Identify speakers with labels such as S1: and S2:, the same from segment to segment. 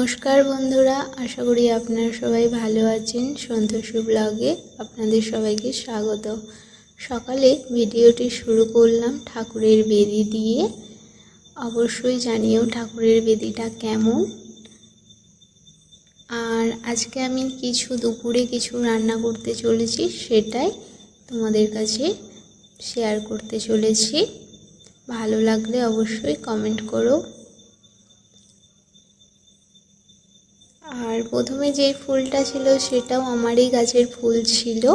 S1: নমস্কার বন্ধুরা, আশা করি আপনারা সবাই ভালো আছেন। সন্তোষী ব্লগে আপনাদের সবাইকে স্বাগত। সকালে ভিডিওটি শুরু করলাম ঠাকুরের বেদি দিয়ে। অবশ্যই জানিও ঠাকুরের বেদিটা কেমন। আর আজকে আমি দুপুরে কিছু রান্না করতে চলেছি, সেটাই তোমাদের কাছে শেয়ার করতে চলেছি। ভালো লাগলে অবশ্যই কমেন্ট করো। আর প্রথমে যে ফুলটা ছিল সেটাও আমারই গাছের ফুল ছিল,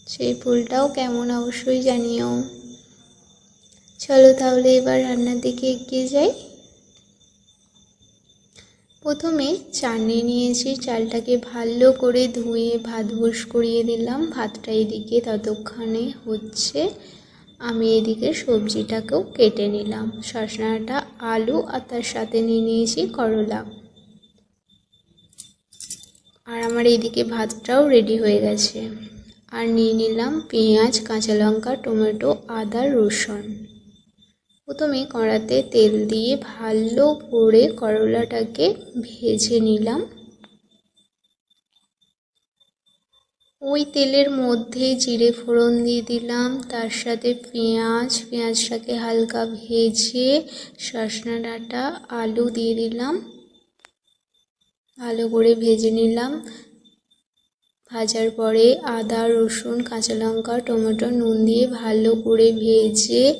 S1: সেই ফুলটাও কেমন অবশ্যই জানিও। চলো তাহলে এবার রান্নার দিকে এগিয়ে যাই। প্রথমে চাল নিয়ে নিয়েছি, চালটাকে ভালো করে ধুয়ে ভাত বস করিয়ে দিলাম। ভাতটা এদিকে ততক্ষণে হচ্ছে, আমি এদিকে সবজিটাকেও কেটে নিলাম। শসা, আলু আর তার সাথে নিয়ে নিয়েছি করলা। আর আমার এইদিকে ভাতটাও রেডি হয়ে গেছে। আর নিয়ে নিলাম পেঁয়াজ, কাঁচা লঙ্কা, টমেটো, আদা, রসুন। প্রথমে কড়াতে তেল দিয়ে ভালো করে করলাটাকে ভেজে নিলাম। ওই তেলের মধ্যে জিরে ফোড়ন দিয়ে দিলাম, তার সাথে পেঁয়াজটাকে হালকা ভেজে শসা ডাঁটা, আলু দিয়ে দিলাম, ভালো করে ভেজে নিলাম। ভাজার পরে আদা, রসুন, কাঁচা লঙ্কা, টমেটো, নুন দিয়ে ভালো করে ভেজে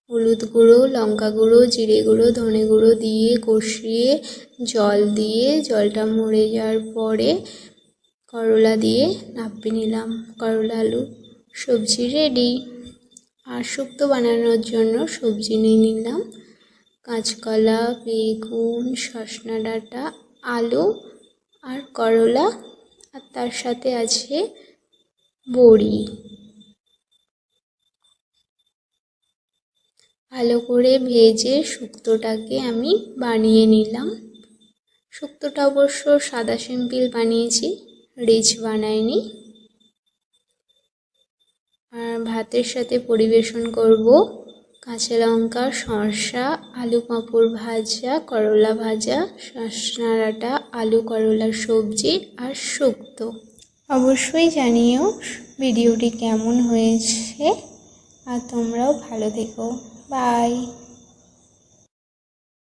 S1: হলুদ গুঁড়ো, লঙ্কা গুঁড়ো, জিরে গুঁড়ো, ধনে গুঁড়ো দিয়ে কষিয়ে জল দিয়ে জলটা মরে যাওয়ার পরে করলা দিয়ে নামিয়ে নিলাম। করলা আলু সবজি রেডি। আর শুক্তো বানানোর জন্য সবজি নিয়ে নিলাম কাঁচকলা, বেগুন, শসা ডাঁটা, আলু আর করলা, আর তার সাথে আছে বড়ি। ভালো করে ভেজে শুক্তোটাকে আমি বানিয়ে নিলাম। শুক্তোটা অবশ্য সাদা সিম্পল বানিয়েছি, রিচ বানাইনি। আর ভাতের সাথে পরিবেশন করব কাঁচা লঙ্কা, শসা, আলু পাঁপড় ভাজা, করলা ভাজা, শসা ডাঁটা, আলু করলার সবজি আর শুক্তো। অবশ্যই জানিও ভিডিওটি কেমন হয়েছে, আর তোমরাও ভালো থেকো। বাই।